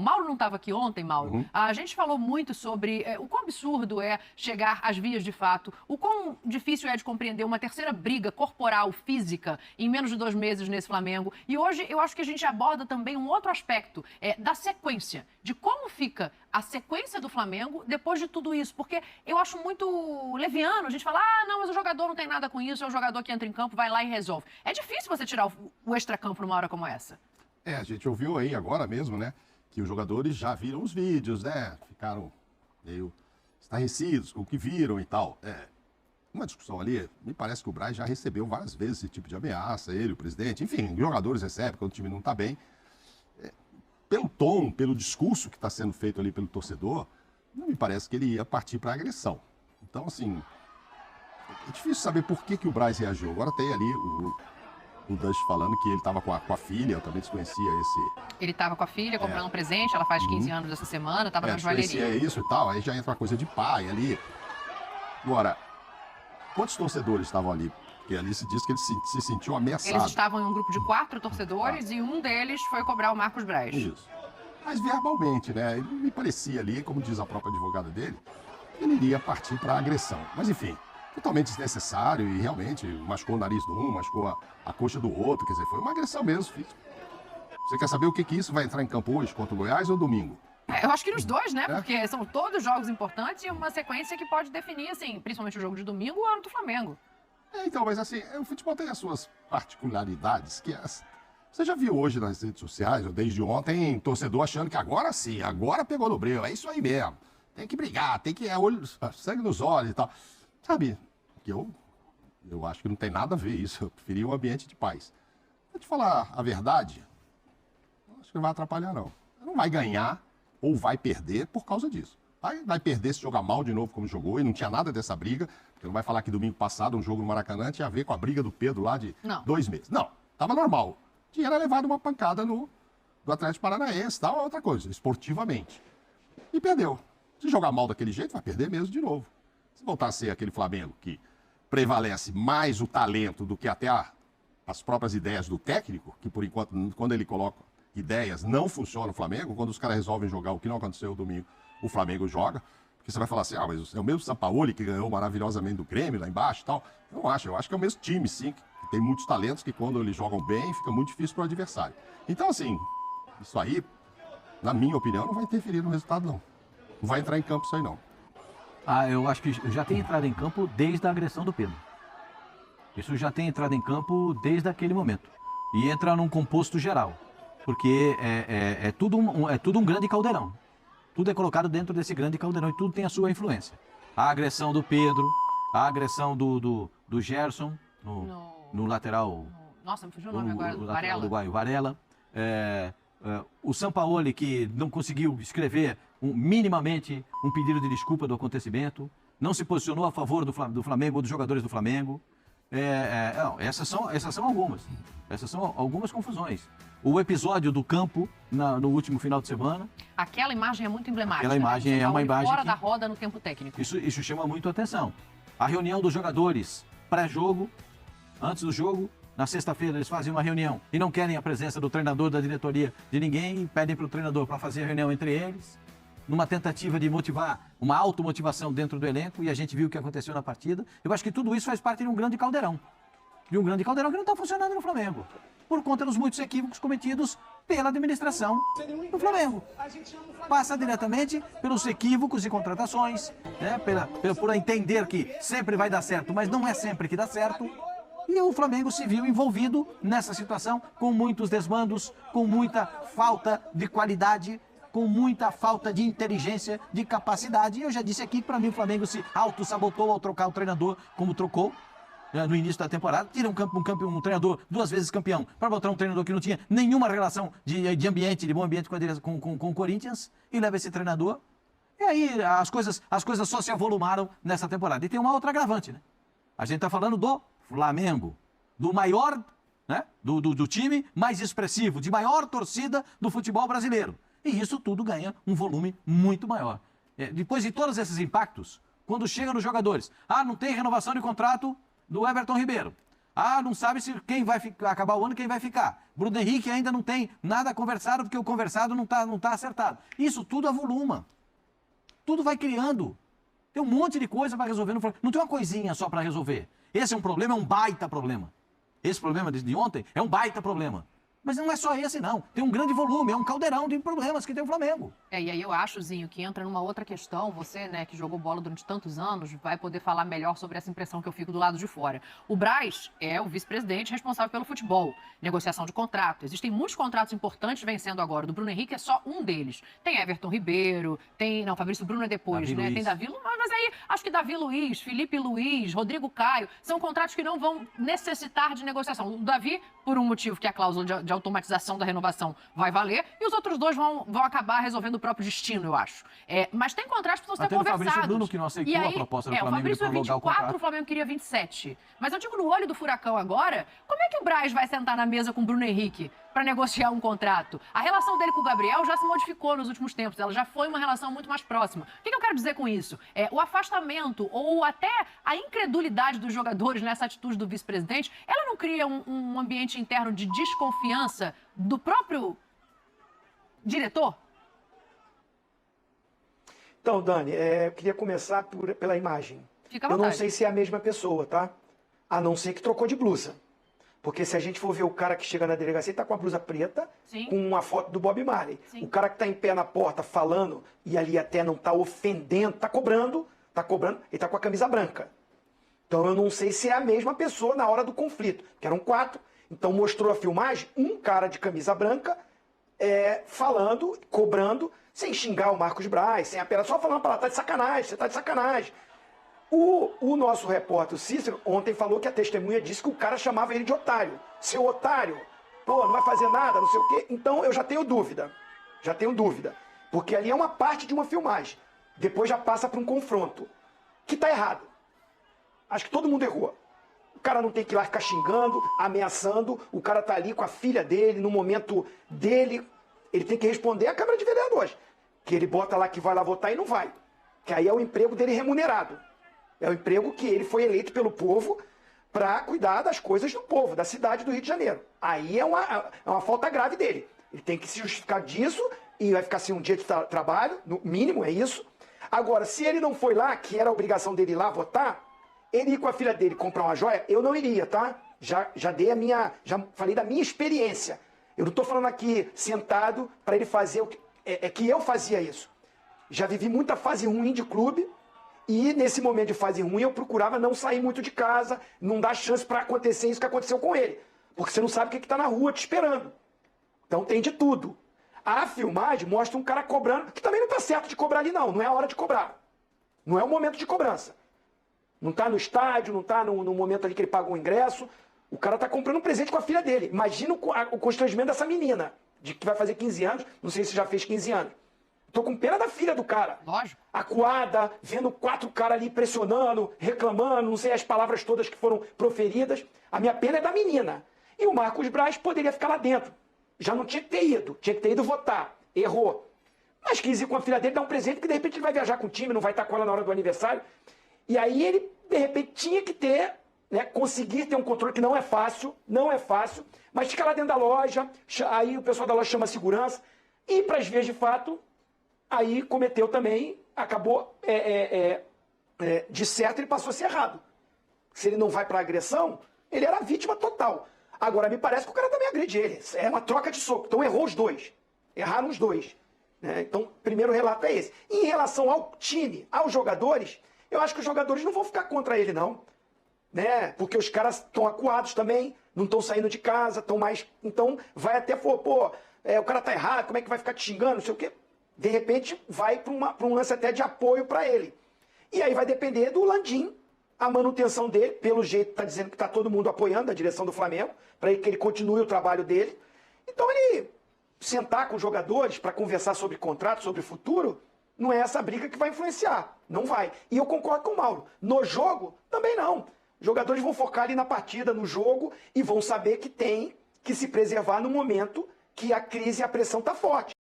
Mauro não estava aqui ontem, Mauro. A gente falou muito sobre o quão absurdo é chegar às vias de fato, o quão difícil é de compreender uma terceira briga corporal, física, em menos de 2 meses nesse Flamengo. E hoje eu acho que a gente aborda também um outro aspecto da sequência, de como fica a sequência do Flamengo depois de tudo isso. Porque eu acho muito leviano a gente falar, não, mas o jogador não tem nada com isso, é o jogador que entra em campo, vai lá e resolve. É difícil você tirar o extracampo numa hora como essa. A gente ouviu aí agora mesmo, né, que os jogadores já viram os vídeos, né, ficaram meio estarrecidos com o que viram e tal. Uma discussão ali, me parece que o Braz já recebeu várias vezes esse tipo de ameaça, ele, o presidente, enfim, os jogadores recebem quando o time não está bem. Pelo tom, pelo discurso que está sendo feito ali pelo torcedor, não me parece que ele ia partir para agressão. Então, assim, é difícil saber por que o Braz reagiu. Agora tem ali o Dust falando que ele estava com a filha, eu também desconhecia esse... Ele estava com a filha comprando um presente, ela faz 15 anos essa semana, estava na joalheria. Isso e tal, aí já entra uma coisa de pai ali. Agora, quantos torcedores estavam ali? Porque ali se diz que ele se sentiu ameaçado. Eles estavam em um grupo de 4 torcedores e um deles foi cobrar o Marcos Braz. Isso. Mas verbalmente, né? Ele me parecia ali, como diz a própria advogada dele, ele iria partir para agressão. Mas enfim, totalmente desnecessário e realmente machucou o nariz de um, machucou a coxa do outro. Quer dizer, foi uma agressão mesmo física. Você quer saber o que isso vai entrar em campo hoje, contra o Goiás ou domingo? Eu acho que nos dois, né? Porque são todos jogos importantes e uma sequência que pode definir, assim, principalmente o jogo de domingo, o ano do Flamengo. Então, mas assim, o futebol tem as suas particularidades, você já viu hoje nas redes sociais, ou desde ontem, torcedor achando que agora sim, agora pegou no breu, é isso aí mesmo. Tem que brigar, tem que sangue nos olhos e tal. Sabe, que eu acho que não tem nada a ver isso, eu preferia um ambiente de paz. Vou te falar a verdade, acho que não vai atrapalhar não. Não vai ganhar ou vai perder por causa disso. Vai perder se jogar mal de novo como jogou, e não tinha nada dessa briga. Porque não vai falar que domingo passado, um jogo no Maracanã, tinha a ver com a briga do Pedro lá de 2 meses. Não, tava normal. Tinha levado uma pancada do Atlético Paranaense, tal, outra coisa, esportivamente. E perdeu. Se jogar mal daquele jeito, vai perder mesmo de novo. Se voltar a ser aquele Flamengo que prevalece mais o talento do que até as próprias ideias do técnico, que por enquanto, quando ele coloca ideias, não funciona o Flamengo, quando os caras resolvem jogar o que não aconteceu domingo, o Flamengo joga, porque você vai falar assim, mas é o mesmo Sampaoli que ganhou maravilhosamente do Grêmio lá embaixo e tal. Eu não acho, eu acho que é o mesmo time, sim, que tem muitos talentos que quando eles jogam bem, fica muito difícil para o adversário. Então, assim, isso aí, na minha opinião, não vai interferir no resultado, não. Não vai entrar em campo isso aí, não. Eu acho que já tem entrado em campo desde a agressão do Pedro. Isso já tem entrado em campo desde aquele momento. E entra num composto geral, porque é tudo um grande caldeirão. Tudo é colocado dentro desse grande caldeirão e tudo tem a sua influência. A agressão do Pedro, a agressão do Gerson no lateral... Nossa, me fugiu o nome agora, do Varela. Uruguaio, Varela. O Sampaoli, que não conseguiu escrever minimamente um pedido de desculpa do acontecimento, não se posicionou a favor do Flamengo ou dos jogadores do Flamengo. Essas são algumas. Essas são algumas confusões. O episódio do campo no último final de semana. Aquela imagem é muito emblemática. Aquela imagem é uma imagem fora da roda no tempo técnico. Isso chama muito a atenção. A reunião dos jogadores pré-jogo, antes do jogo, na sexta-feira eles fazem uma reunião e não querem a presença do treinador, da diretoria, de ninguém, e pedem para o treinador para fazer a reunião entre eles, numa tentativa de motivar, uma automotivação dentro do elenco, e a gente viu o que aconteceu na partida. Eu acho que tudo isso faz parte de um grande caldeirão. De um grande caldeirão que não está funcionando no Flamengo, por conta dos muitos equívocos cometidos pela administração do Flamengo. Passa diretamente pelos equívocos de contratações, né? por entender que sempre vai dar certo, mas não é sempre que dá certo. E o Flamengo se viu envolvido nessa situação com muitos desmandos, com muita falta de qualidade, com muita falta de inteligência, de capacidade. E eu já disse aqui que para mim o Flamengo se auto-sabotou ao trocar o treinador como trocou no início da temporada. Tira um treinador 2 vezes campeão para botar um treinador que não tinha nenhuma relação de ambiente, de bom ambiente com o Corinthians, e leva esse treinador. E aí as coisas só se avolumaram nessa temporada. E tem uma outra agravante, né? A gente está falando do Flamengo, do maior, né? do time mais expressivo, de maior torcida do futebol brasileiro. E isso tudo ganha um volume muito maior. Depois de todos esses impactos, quando chega nos jogadores, não tem renovação de contrato do Everton Ribeiro. Ah, não sabe se quem vai acabar o ano, quem vai ficar. Bruno Henrique ainda não tem nada conversado, porque o conversado não tá acertado. Isso tudo avoluma. Tudo vai criando. Tem um monte de coisa para resolver no Flamengo. Não tem uma coisinha só para resolver. Esse é um problema, é um baita problema. Esse problema de ontem é um baita problema. Mas não é só esse, não. Tem um grande volume, é um caldeirão de problemas que tem o Flamengo. E aí eu acho, Zinho, que entra numa outra questão. Você, né, que jogou bola durante tantos anos, vai poder falar melhor sobre essa impressão que eu fico do lado de fora. O Braz é o vice-presidente responsável pelo futebol, negociação de contrato. Existem muitos contratos importantes vencendo agora. O do Bruno Henrique é só um deles. Tem Everton Ribeiro, tem... Fabrício Bruno é depois, Davi né? Luiz. Tem Davi Luiz. Mas aí, acho que Davi Luiz, Felipe Luiz, Rodrigo Caio, são contratos que não vão necessitar de negociação. O Davi, por um motivo que é a cláusula de automatização da renovação vai valer, e os outros dois vão acabar resolvendo o próprio destino, eu acho. Mas tem contratos que precisam ser conversados. O Fabrício Bruno que não aceitou a proposta do Flamengo de prolongar o contrato. O Flamengo queria 27. Mas eu digo, no olho do furacão agora, como é que o Braz vai sentar na mesa com o Bruno Henrique para negociar um contrato? A relação dele com o Gabriel já se modificou nos últimos tempos, ela já foi uma relação muito mais próxima. O que eu quero dizer com isso? O afastamento ou até a incredulidade dos jogadores nessa atitude do vice-presidente, ela não cria um ambiente interno de desconfiança do próprio diretor? Então, Dani, eu queria começar pela imagem. Fica à eu vontade. não sei se é a mesma pessoa, tá? A não ser que trocou de blusa. Porque se a gente for ver o cara que chega na delegacia, ele tá com a blusa preta, Sim. com uma foto do Bob Marley. Sim. O cara que tá em pé na porta falando, e ali até não tá ofendendo, tá cobrando, ele tá com a camisa branca. Então eu não sei se é a mesma pessoa na hora do conflito, que eram 4. Então mostrou a filmagem, um cara de camisa branca falando, cobrando, sem xingar o Marcos Braz, sem apelar, só falando para lá, tá de sacanagem, você tá de sacanagem. O nosso repórter, o Cícero, ontem falou que a testemunha disse que o cara chamava ele de otário. Seu otário, pô, não vai fazer nada, não sei o quê. Então eu já tenho dúvida. Porque ali é uma parte de uma filmagem. Depois já passa para um confronto. Que tá errado. Acho que todo mundo errou. O cara não tem que ir lá ficar xingando, ameaçando. O cara tá ali com a filha dele, no momento dele. Ele tem que responder à Câmara de Vereadores. Que ele bota lá que vai lá votar e não vai. Que aí é o emprego dele remunerado. É o emprego que ele foi eleito pelo povo para cuidar das coisas do povo, da cidade do Rio de Janeiro. Aí é uma falta grave dele. Ele tem que se justificar disso e vai ficar sem um dia de trabalho, no mínimo é isso. Agora, se ele não foi lá, que era a obrigação dele ir lá votar, ele ir com a filha dele comprar uma joia, eu não iria, tá? Já falei da minha experiência. Eu não estou falando aqui sentado para ele fazer o que... É que eu fazia isso. Já vivi muita fase ruim de clube e nesse momento de fase ruim eu procurava não sair muito de casa, não dar chance para acontecer isso que aconteceu com ele. Porque você não sabe o que está na rua te esperando. Então tem de tudo. A filmagem mostra um cara cobrando, que também não está certo de cobrar ali não é a hora de cobrar. Não é o momento de cobrança. Não está no estádio, não está no momento ali que ele paga o ingresso. O cara está comprando um presente com a filha dele. Imagina o constrangimento dessa menina, de que vai fazer 15 anos, não sei se já fez 15 anos. Tô com pena da filha do cara. Lógico. Acuada, vendo 4 caras ali pressionando, reclamando, não sei as palavras todas que foram proferidas. A minha pena é da menina. E o Marcos Braz poderia ficar lá dentro. Já não tinha que ter ido. Tinha que ter ido votar. Errou. Mas quis ir com a filha dele, dar um presente, que de repente ele vai viajar com o time, não vai estar com ela na hora do aniversário. E aí ele, de repente, tinha que ter, conseguir ter um controle que não é fácil, mas fica lá dentro da loja, aí o pessoal da loja chama a segurança, e para as vias de fato, aí cometeu também, acabou, de certo, ele passou a ser errado. Se ele não vai para agressão, ele era vítima total. Agora, me parece que o cara também agride ele. É uma troca de soco. Então, errou os dois. Erraram os dois. Então, o primeiro relato é esse. Em relação ao time, aos jogadores, eu acho que os jogadores não vão ficar contra ele, não. Porque os caras estão acuados também, não estão saindo de casa, estão mais... Então, vai até, o cara tá errado, como é que vai ficar te xingando, não sei o quê. De repente, vai para um lance até de apoio para ele. E aí vai depender do Landim, a manutenção dele, pelo jeito está dizendo que está todo mundo apoiando a direção do Flamengo, para que ele continue o trabalho dele. Então ele sentar com os jogadores para conversar sobre contrato, sobre futuro, não é essa briga que vai influenciar. Não vai. E eu concordo com o Mauro. No jogo, também não. Os jogadores vão focar ali na partida, no jogo, e vão saber que tem que se preservar no momento que a crise e a pressão está forte.